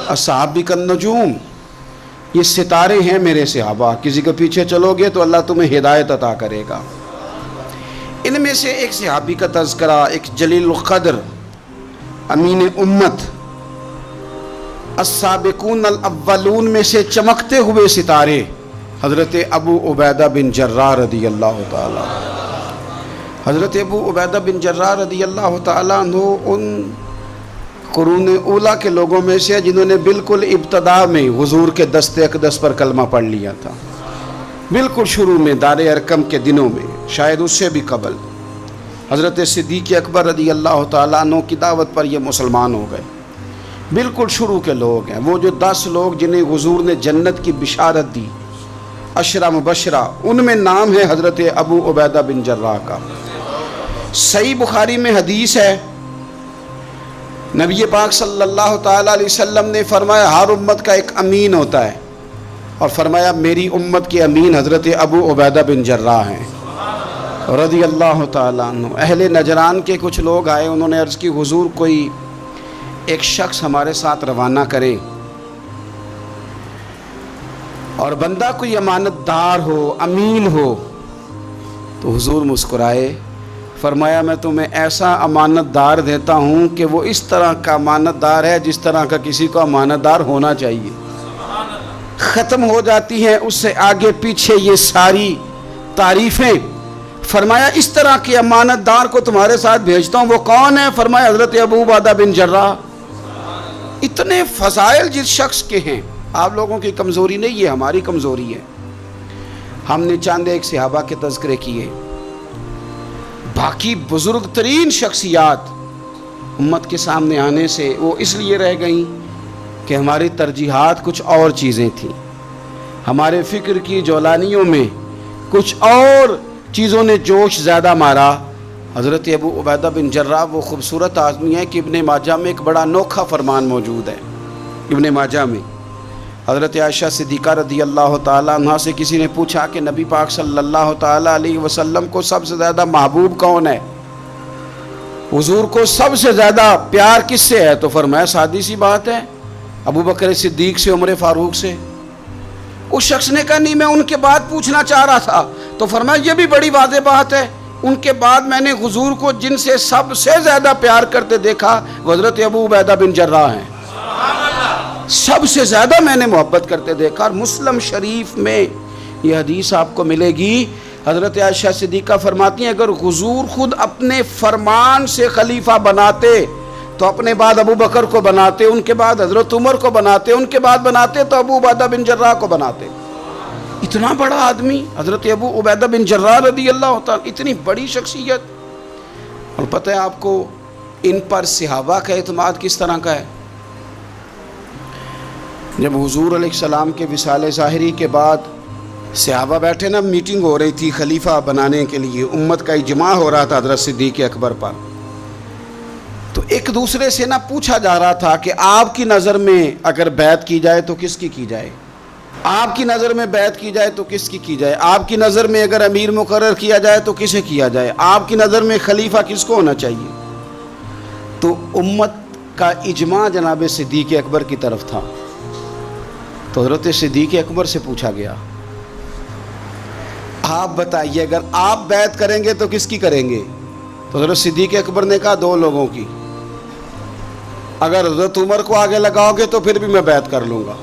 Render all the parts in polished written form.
अस्हाबी कन्नुजूम, ये सितारे हैं मेरे सहाबा, किसी के पीछे चलोगे तो अल्लाह तुम्हें हिदायत अता करेगा। इनमें से एक सहाबी का तज़किरा, एक जलील क़द्र अमीन उम्मत, अस्साबिकून अल अव्वलून में से चमकते हुए सितारे हज़रत अबू उबैदा बिन जर्राह रदी अल्लाह ताला। हज़रत अबू उबैदा बिन जर्राह रदी अल्लाह ताला अन्हु उन कुरून ऊला के लोगों में से जिन्होंने बिल्कुल इब्तदा में हुजूर के दस्ते अक़दस पर कलमा पढ़ लिया था, बिल्कुल शुरू में दारे अरकम के दिनों में, शायद उससे भी कबल हज़रत सिद्दीक़ अकबर रदी अल्लाह ताला अन्हु की दावत पर ये मुसलमान हो गए। बिल्कुल शुरू के लोग हैं, वो जो 10 लोग जिन्हें हुजूर ने जन्नत की बिशारत दी, अशरा मुबशरा, उनमें नाम है हज़रत अबू उबैदा बिन जर्राह का। सही बुखारी में हदीस है, नबी पाक सल्लल्लाहु ताला अलैहि वसल्लम ने फरमाया हर उम्मत का एक अमीन होता है, और फरमाया मेरी उम्मत के अमीन हज़रत अबू उबैदा बिन जर्राह हैं रज़ी अल्लाह ताला अन्हु। अहले नजरान के कुछ लोग आए, उन्होंने अर्ज़ की हुजूर कोई एक शख्स हमारे साथ रवाना करे और बंदा कोई अमानतदार हो, अमीन हो। तो हुजूर मुस्कुराए, फरमाया मैं तुम्हें ऐसा अमानतदार देता हूँ कि वो इस तरह का अमानतदार है जिस तरह का किसी को अमानतदार होना चाहिए। ख़त्म हो जाती हैं उससे आगे पीछे ये सारी तारीफ़ें। फरमाया इस तरह के अमानतदार को तुम्हारे साथ भेजता हूँ, वो कौन है? फरमाया हज़रत अबू उबैदा बिन जर्राह। इतने फ़ज़ाइल जिस शख्स के हैं, आप लोगों की कमज़ोरी नहीं, ये हमारी कमज़ोरी है। हमने चंद एक सहाबा के तज़किरे किए, बाकी बुज़ुर्ग तरीन शख्सियात उम्मत के सामने आने से वो इसलिए रह गईं कि हमारी तरजीहात कुछ और चीज़ें थीं, हमारे फ़िक्र की जौलानियों में कुछ और चीज़ों ने जोश ज़्यादा मारा। हज़रत अबू उबैदा बिन जर्राह वो ख़ूबसूरत आदमी है कि इब्ने माजा में एक बड़ा अनोखा फरमान मौजूद है। इब्ने माजा में हज़रत आयशा सिद्दीक़ा रदी अल्लाह ताला अन्हा से किसी ने पूछा कि नबी पाक सल्लल्लाहु ताला अलैहि वसल्लम को सबसे ज़्यादा महबूब कौन है, हुजूर को सबसे ज़्यादा प्यार किससे है? तो फरमाया सादी सी बात है, अबू बकर सिद्दीक़ से, उमर फ़ारूक से। उस शख्स ने कहा नहीं, मैं उनके बाद पूछना चाह रहा था। तो फरमाया ये भी बड़ी वाज़ेह बात है, उनके बाद मैंने हुजूर को जिनसे सबसे ज़्यादा प्यार करते देखा वो हज़रत अबू उबैदा बिन जर्राह हैं, सबसे ज़्यादा मैंने मोहब्बत करते देखा। और मुस्लिम शरीफ में ये हदीस आपको मिलेगी, हज़रत आयशा सिद्दीक़ा फरमाती हैं अगर हुजूर खुद अपने फरमान से खलीफा बनाते तो अपने बाद अबू बकर को बनाते, उनके बाद हज़रत उमर को बनाते, उनके बाद बनाते तो अबू उबैदा बिन जर्राह को बनाते। इतना बड़ा आदमी हज़रत अबू उबैदा बिन जर्राह रदी अल्लाह ताला, इतनी बड़ी शख्सियत। और पता है आपको इन पर सहाबा का एतमाद किस तरह का है? जब हुजूर अलैहिस्सलाम के विसाले ज़ाहिरी के बाद सहाबा बैठे ना, मीटिंग हो रही थी खलीफा बनाने के लिए, उम्मत का इजमा हो रहा था हज़रत सिद्दीक़ अकबर पर, तो एक दूसरे से ना पूछा जा रहा था कि आपकी नज़र में अगर बैत की जाए तो किसकी की जाए, आपकी नज़र में बैत की जाए तो किसकी की जाए, आपकी नज़र में अगर अमीर मुकर्रर किया जाए तो किसे किया जाए, आपकी नज़र में खलीफा किसको होना चाहिए? तो उम्मत का इजमा जनाब सिद्दीक़ अकबर की तरफ था। तो हज़रत सिद्दीक़ अकबर से पूछा गया आप बताइए अगर आप बैत करेंगे तो किसकी करेंगे? तो हज़रत सिद्दीक़ अकबर ने कहा 2 लोगों की, अगर हज़रत उमर को आगे लगाओगे तो फिर भी मैं बैत कर लूँगा,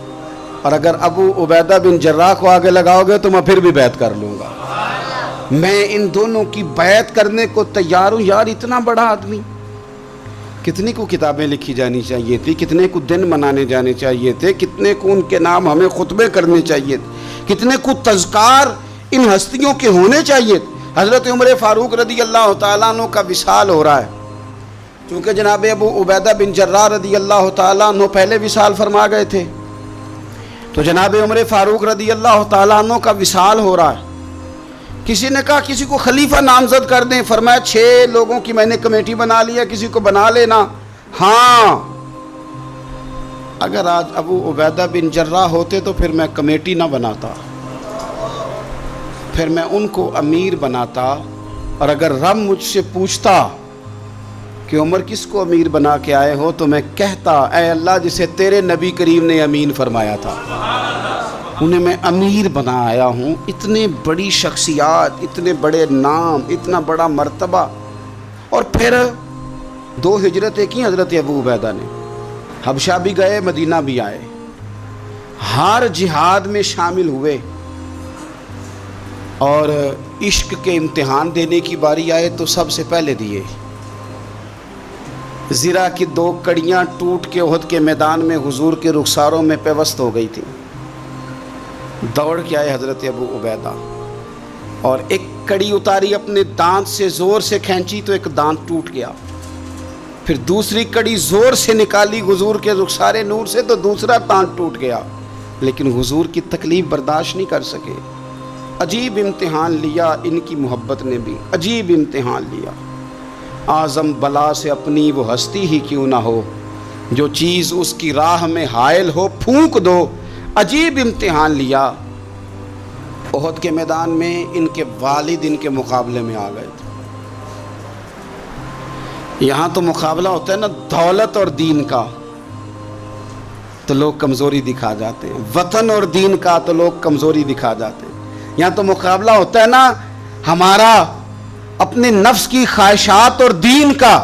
और अगर अबू उबैदा बिन जर्राह को आगे लगाओगे तो मैं फिर भी बैत कर लूँगा। मैं इन दोनों की बैत करने को तैयार हूँ। यार इतना बड़ा आदमी, कितनी को किताबें लिखी जानी चाहिए थी, कितने को दिन मनाने जाने चाहिए थे, कितने को उनके नाम हमें खुतबे करने चाहिए थे, कितने को तज़कार इन हस्तियों के होने चाहिए। हज़रत उमर फ़ारूक रदी अल्लाह ताला अन्हु का विसाल हो रहा है, चूँकि जनाब अबू उबैदा बिन जर्राह रदी अल्लाह ताला अन्हु पहले विसाल फरमा गए थे, तो जनाब उमर फ़ारूक रदी अल्लाह ताला अन्हु का विसाल हो रहा है। किसी ने कहा किसी को खलीफा नामजद कर दें, फरमाया 6 लोगों की मैंने कमेटी बना लिया, किसी को बना लेना। हाँ, अगर आज अबू उबैदा बिन जर्राह होते तो फिर मैं कमेटी ना बनाता, फिर मैं उनको अमीर बनाता। और अगर रब मुझसे पूछता کہ عمر کس کو امیر بنا کے آئے ہو، تو میں کہتا اے اللہ جسے تیرے نبی کریم نے امین فرمایا تھا انہیں میں امیر بنا آیا ہوں۔ اتنے بڑی شخصیات، اتنے بڑے نام، اتنا بڑا مرتبہ، اور پھر 2 ہجرتیں کی حضرت ابو عبیدہ نے، حبشہ بھی گئے، مدینہ بھی آئے، ہر جہاد میں شامل ہوئے، اور عشق کے امتحان دینے کی باری آئے تو سب سے پہلے دیے۔ زرہ کی 2 کڑیاں ٹوٹ کے احد کے میدان میں حضور کے رخساروں میں پیوست ہو گئی تھی، دوڑ کے آئے حضرت ابو عبیدہ اور ایک کڑی اتاری، اپنے دانت سے زور سے کھینچی تو ایک دانت ٹوٹ گیا، پھر دوسری کڑی زور سے نکالی حضور کے رخسار نور سے تو دوسرا دانت ٹوٹ گیا، لیکن حضور کی تکلیف برداشت نہیں کر سکے۔ عجیب امتحان لیا ان کی محبت نے بھی، عجیب امتحان لیا۔ اعظم بلا سے اپنی وہ ہستی ہی کیوں نہ ہو، جو چیز اس کی راہ میں حائل ہو پھونک دو۔ عجیب امتحان لیا۔ احد کے میدان میں ان کے والد ان کے مقابلے میں آ گئے تھے۔ یہاں تو مقابلہ ہوتا ہے نا دولت اور دین کا، تو لوگ کمزوری دکھا جاتے ہیں، وطن اور دین کا تو لوگ کمزوری دکھا جاتے ہیں۔ یہاں تو مقابلہ ہوتا ہے نا ہمارا اپنے نفس کی خواہشات اور دین کا،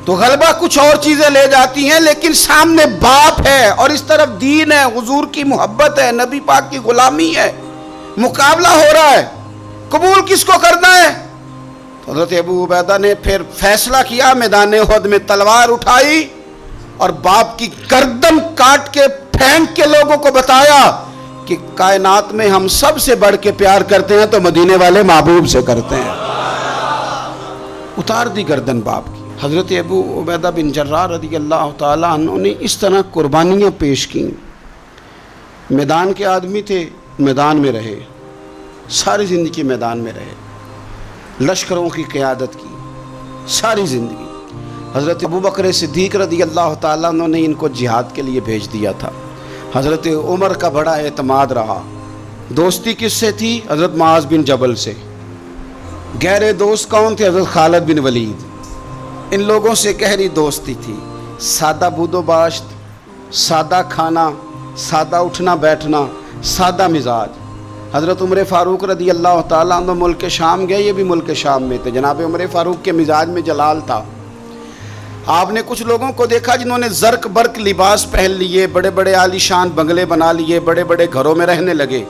تو غلبہ کچھ اور چیزیں لے جاتی ہیں، لیکن سامنے باپ ہے اور اس طرف دین ہے، حضور کی محبت ہے، نبی پاک کی غلامی ہے، مقابلہ ہو رہا ہے، قبول کس کو کرنا ہے؟ تو حضرت ابو عبیدہ نے پھر فیصلہ کیا، میدان احد میں تلوار اٹھائی اور باپ کی گردن کاٹ کے پھینک کے لوگوں کو بتایا کہ کائنات میں ہم سب سے بڑھ کے پیار کرتے ہیں تو مدینے والے محبوب سے کرتے ہیں۔ اتار دی گردن باپ کی۔ حضرت ابو عبیدہ بن جراح رضی اللہ تعالیٰ عنہ نے اس طرح قربانیاں پیش کیں۔ میدان کے آدمی تھے، میدان میں رہے، ساری زندگی میدان میں رہے، لشکروں کی قیادت کی ساری زندگی۔ حضرت ابوبکر صدیق رضی اللہ تعالیٰ عنہ نے ان کو جہاد کے لیے بھیج دیا تھا۔ حضرت عمر کا بڑا اعتماد رہا۔ دوستی کس سے تھی؟ حضرت معاذ بن جبل سے۔ گہرے دوست کون تھے؟ حضرت خالد بن ولید۔ ان لوگوں سے گہری دوستی تھی۔ سادہ بود و باشت، سادہ کھانا، سادہ اٹھنا بیٹھنا، سادہ مزاج۔ حضرت عمر فاروق رضی اللہ تعالیٰ عنہ ملک شام گئے، یہ بھی ملک شام میں تھے۔ جناب عمر فاروق کے مزاج میں جلال تھا۔ آپ نے کچھ لوگوں کو دیکھا جنہوں نے زرق برق لباس پہن لیے، بڑے بڑے عالی شان بنگلے بنا لیے، بڑے بڑے گھروں میں رہنے لگے۔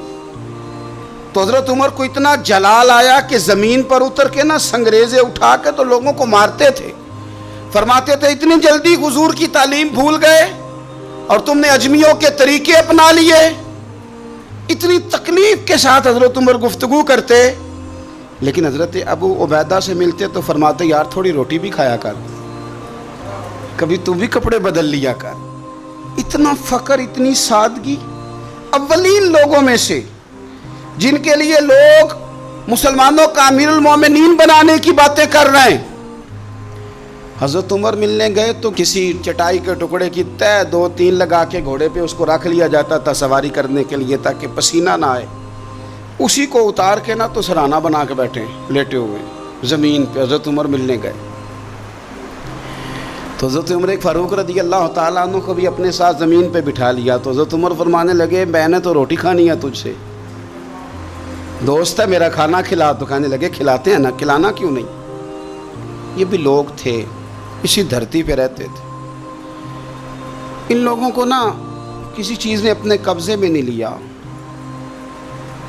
تو حضرت عمر کو اتنا جلال آیا کہ زمین پر اتر کے نا سنگریزے اٹھا کے تو لوگوں کو مارتے تھے۔ فرماتے تھے اتنی جلدی حضور کی تعلیم بھول گئے اور تم نے اجمیوں کے طریقے اپنا لیے۔ اتنی تکلیف کے ساتھ حضرت عمر گفتگو کرتے، لیکن حضرت ابو عبیدہ سے ملتے تو فرماتے یار تھوڑی روٹی بھی کھایا کر، کبھی تم بھی کپڑے بدل لیا کر۔ اتنا فقر، اتنی سادگی۔ اولین لوگوں میں سے جن کے لیے لوگ مسلمانوں کا امیر المومنین بنانے کی باتیں کر رہے ہیں، حضرت عمر ملنے گئے تو کسی چٹائی کے ٹکڑے کی تہ 2-3 لگا کے گھوڑے پہ اس کو رکھ لیا جاتا تھا سواری کرنے کے لیے تاکہ پسینہ نہ آئے۔ اسی کو اتار کے نا تو سرہانہ بنا کے بیٹھے لیٹے ہوئے زمین پہ۔ حضرت عمر ملنے گئے تو حضرت عمر فاروق رضی اللہ تعالیٰ عنہ کو بھی اپنے ساتھ زمین پہ بٹھا لیا۔ تو حضرت عمر فرمانے لگے میں نے تو روٹی کھانی ہے تجھ سے، دوست ہے میرا، کھانا کھلا۔ تو کھانے لگے کھلاتے ہیں نا، کھلانا کیوں نہیں؟ یہ بھی لوگ تھے، اسی دھرتی پہ رہتے تھے۔ ان لوگوں کو نا کسی چیز نے اپنے قبضے میں نہیں لیا،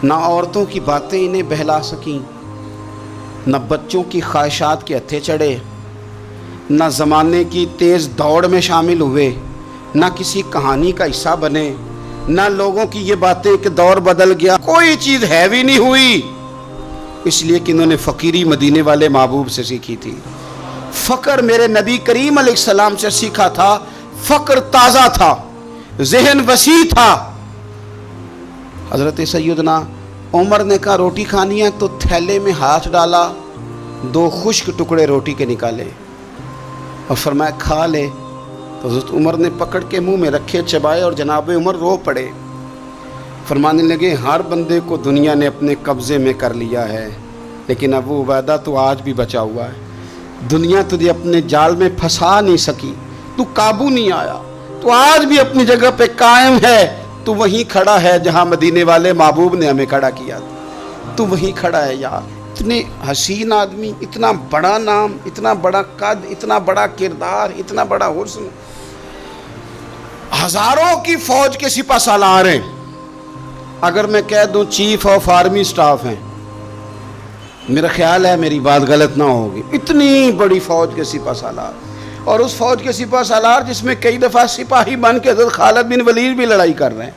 نہ عورتوں کی باتیں انہیں بہلا سکیں، نہ بچوں کی خواہشات کے ہتھے چڑھے، نہ زمانے کی تیز دوڑ میں شامل ہوئے، نہ کسی کہانی کا حصہ بنے، نہ لوگوں کی یہ باتیں کہ دور بدل گیا، کوئی چیز ہیوی نہیں ہوئی، اس لیے کہ انہوں نے فقیری مدینے والے محبوب سے سیکھی تھی۔ فقر میرے نبی کریم علیہ السلام سے سیکھا تھا۔ فقر تازہ تھا، ذہن وسیع تھا۔ حضرت سیدنا عمر نے کہا روٹی کھانی ہے تو تھیلے میں ہاتھ ڈالا، 2 خشک ٹکڑے روٹی کے نکالے اور فرمایا کھا لے۔ تو حضرت عمر نے پکڑ کے منہ میں رکھے، چبائے اور جناب عمر رو پڑے۔ فرمانے لگے ہر بندے کو دنیا نے اپنے قبضے میں کر لیا ہے، لیکن ابو عبیدہ تو آج بھی بچا ہوا ہے۔ दुनिया तुझे अपने जाल में फंसा नहीं सकी, तू काबू नहीं आया, तो आज भी अपनी जगह पे कायम है, तू वहीं खड़ा है जहां मदीने वाले महबूब ने हमें खड़ा किया, तू वहीं खड़ा है यार। इतने हसीन आदमी, इतना बड़ा नाम, इतना बड़ा कद, इतना बड़ा किरदार, इतना बड़ा हुस्न, हजारों की फौज के सिपा सालार हैं। अगर मैं कह दूं चीफ ऑफ आर्मी स्टाफ हैं, मेरा ख्याल है मेरी बात गलत ना होगी। इतनी बड़ी फौज के सिपा सालार, और उस फौज के सिपा सालार जिसमें कई दफ़ा सिपाही बन के हज़रत खालिद बिन वलीद भी लड़ाई कर रहे हैं,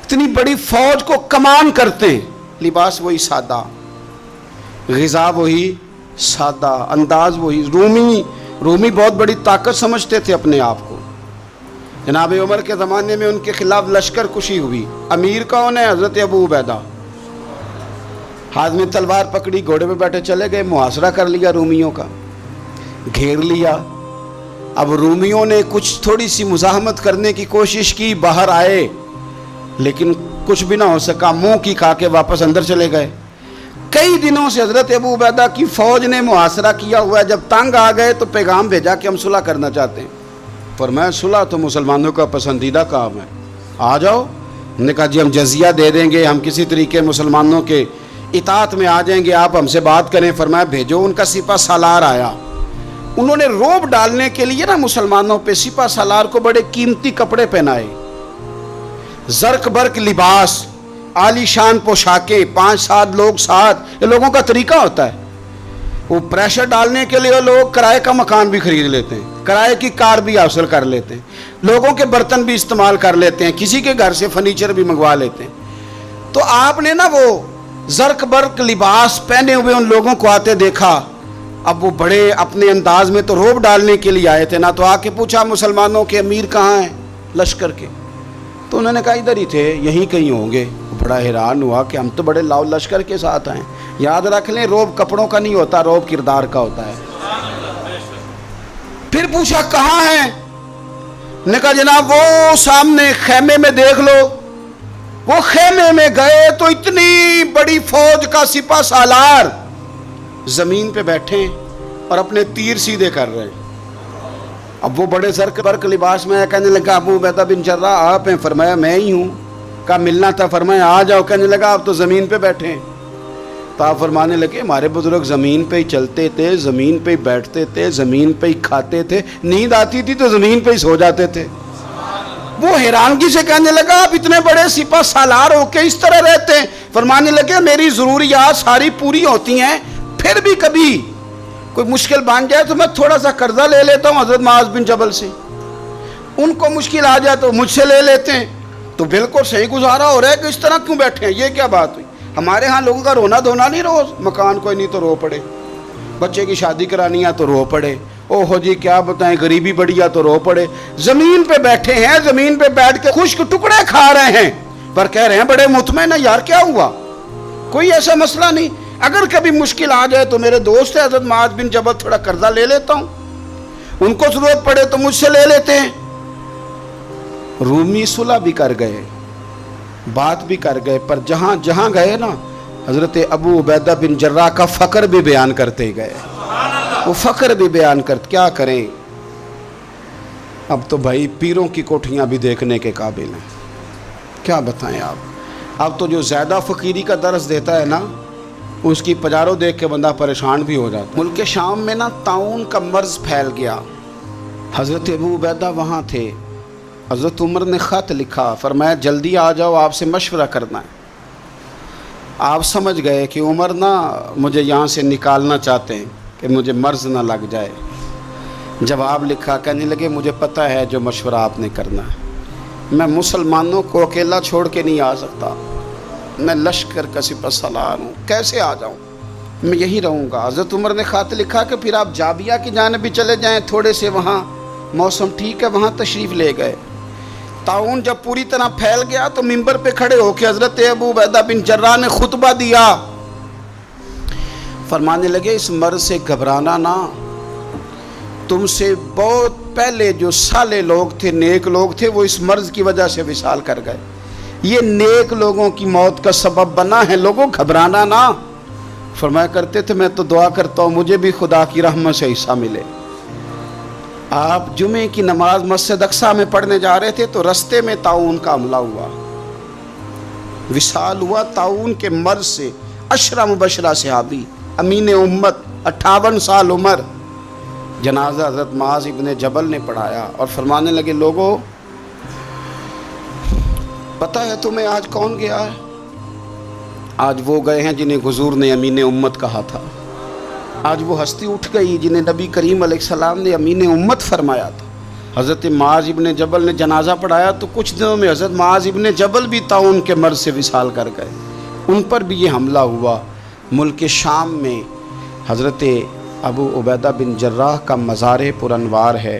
इतनी बड़ी फौज को कमान करते हैं। लिबास वही सादा, ग़िज़ा वही सादा, अंदाज वही। रूमी बहुत बड़ी ताकत समझते थे अपने आप को। जनाब उमर के ज़माने में उनके खिलाफ लश्कर कुशी हुई। अमीर कौन है? हज़रत अबू उबैदा। हाथ में तलवार पकड़ी, घोड़े पे बैठे चले गए, मुहासरा कर लिया रूमियों का, घेर लिया। अब रूमियों ने कुछ थोड़ी सी मुज़ाहमत करने की कोशिश की, बाहर आए, लेकिन कुछ भी ना हो सका, मुंह की खा के वापस अंदर चले गए। कई दिनों से हज़रत अबू उबैदा की फ़ौज ने मुहासरा किया हुआ है। जब तंग आ गए तो पैगाम भेजा कि हम सुलह करना चाहते हैं। फरमाया सुलह तो मुसलमानों का पसंदीदा काम है, आ जाओ। उन्होंने कहा जी हम जजिया दे देंगे, हम किसी तरीके मुसलमानों के इताअत में आ जाएंगे, आप हमसे बात करें। फरमाया भेजो। उनका सिपा सालार आया। उन्होंने रोब डालने के लिए ना मुसलमानों पे सिपा सालार को बड़े कीमती कपड़े पहनाए, जर्क बर्क लिबास, आलीशान पोशाकें, 5-7 लोग साथ, ये लोगों का तरीका होता है। वो प्रेशर डालने के लिए लोग किराए का मकान भी खरीद लेते हैं, किराए की कार भी हासिल कर लेते हैं, लोगों के बर्तन भी इस्तेमाल कर लेते हैं, किसी के घर से फर्नीचर भी मंगवा लेते हैं। तो आपने ना वो जर्क बर्क लिबास पहने हुए उन लोगों को आते देखा। अब वो बड़े अपने अंदाज में तो रोब डालने के लिए आए थे ना, तो आके पूछा मुसलमानों के अमीर कहाँ हैं लश्कर के? तो उन्होंने कहा इधर ही थे, यहीं कहीं होंगे। बड़ा हैरान हुआ कि हम तो बड़े लाओ लश्कर के साथ आए। याद रख लें, रोब कपड़ों का नहीं होता, रोब किरदार का होता है। फिर पूछा कहाँ हैं? ने कहा जनाब वो सामने खेमे में देख लो। वो खेमे में गए तो इतनी बड़ी फौज का सिपा सालार जमीन पे बैठे और अपने तीर सीधे कर रहे हैं। अब वो बड़े जर्क बर्क लिबास में, कहने लगा अबू उबैदा बिन जर्राह आप हैं? फरमाया मैं ही हूँ। कहा मिलना था? फरमाया आ जाओ। कहने लगा आप तो ज़मीन पे बैठे हैं। तो आप फरमाने लगे हमारे बुजुर्ग ज़मीन पे ही चलते थे, ज़मीन पे ही बैठते थे, ज़मीन पे ही खाते थे, नींद आती थी तो ज़मीन पे ही सो जाते थे। वो हैरानगी से कहने लगा आप इतने बड़े सिपा सालार होके इस तरह रहते हैं? फरमाने लगे मेरी ज़रूरियात सारी पूरी होती हैं, फिर भी कभी कोई मुश्किल बन जाए तो मैं थोड़ा सा कर्जा ले लेता हूँ हज़रत मुआज़ बिन जबल से, उनको मुश्किल आ जाए तो मुझसे ले लेते हैं। तो बिल्कुल सही गुजारा हो रहा है कि इस तरह क्यों बैठे हैं, ये क्या बात हुई? हमारे यहाँ लोगों का रोना धोना नहीं, रोज़ मकान कोई नहीं तो रो पड़े, बच्चे की शादी करानी है तो रो पड़े, ओहो जी क्या बताएं गरीबी बढ़ी है तो रो पड़े। ज़मीन पे बैठे हैं, ज़मीन पे बैठ के खुश्क टुकड़े खा रहे हैं, पर कह रहे हैं बड़े मुतमईन है यार, क्या हुआ, कोई ऐसा मसला नहीं। अगर कभी मुश्किल आ जाए तो मेरे दोस्त है हज़रत मुआज़ बिन जबल, थोड़ा कर्जा ले लेता हूँ, उनको ज़रूरत पड़े तो मुझसे ले लेते हैं। रूमी सुलह भी कर गए, बात भी कर गए, पर जहाँ जहाँ गए ना हज़रत अबू उबैदा बिन जर्राह का फ़क्र भी बयान करते गए। वो फ़क्र भी बयान कर, क्या करें, अब तो भाई पीरों की कोठियाँ भी देखने के काबिल हैं, क्या बताएं आप। अब तो जो ज़्यादा फ़कीरी का दर्स देता है ना, उसकी पजारों देख के बंदा परेशान भी हो जाता है। मुल्क शाम में ना ताउन का मर्ज़ फैल गया। हज़रत अबू उबैदा वहाँ थे। हज़रत उमर ने ख़त लिखा, फरमाया जल्दी आ जाओ, आपसे मशवरा करना है। आप समझ गए कि उमर ना मुझे यहाँ से निकालना चाहते हैं कि मुझे मर्ज़ ना लग जाए। जवाब लिखा, कहने लगे मुझे पता है जो मशवरा आपने करना है, मैं मुसलमानों को अकेला छोड़ के नहीं आ सकता, मैं लश्कर का सिपा सालार हूँ, कैसे आ जाऊँ, मैं यहीं रहूँगा। हज़रत उमर ने ख़त लिखा कि फिर आप जाबिया की जानिब भी चले जाएँ, थोड़े से वहाँ मौसम ठीक है, वहाँ तशरीफ़ ले गए। ताउन जब पूरी तरह फैल गया तो मिंबर पे खड़े होकर हज़रत अबू उबैदा बिन जर्राह ने खुतबा दिया। फरमाने लगे इस मर्ज़ से घबराना ना, तुमसे बहुत पहले जो साले लोग थे, नेक लोग थे, वो इस मर्ज़ की वजह से विसाल कर गए, ये नेक लोगों की मौत का सबब बना है, लोगों घबराना ना। फरमाया करते थे मैं तो दुआ करता हूँ मुझे भी खुदा की रहमत से हिस्सा मिले। आप जुमे की नमाज मस्जिद अक्सा में पढ़ने जा रहे थे तो रास्ते में ताउन का हमला हुआ, विसाल हुआ ताउन के मर्ज से। अशरा मुबशरा सहाबी अमीन उम्मत 58 साल उम्र, जनाजा हज़रत मुआज़ इब्न जबल ने पढ़ाया और फरमाने लगे लोगों पता है तुम्हें आज कौन गया है? आज वो गए हैं जिन्हें हुजूर ने अमीन उम्मत कहा था। आज वो हस्ती उठ गई जिन्हें नबी करीम अलैहिस्सलाम ने अमीन उम्मत फरमाया था। हज़रत मुआज़ इब्न जबल ने जनाजा पढ़ाया तो कुछ दिनों में हज़रत मुआज़ इब्न जबल भी ताउन के मर्ज से विसाल कर गए, उन पर भी ये हमला हुआ। मुल्क शाम में हज़रत अबू उबैदा बिन जर्राह का मज़ार पुरअनवार है।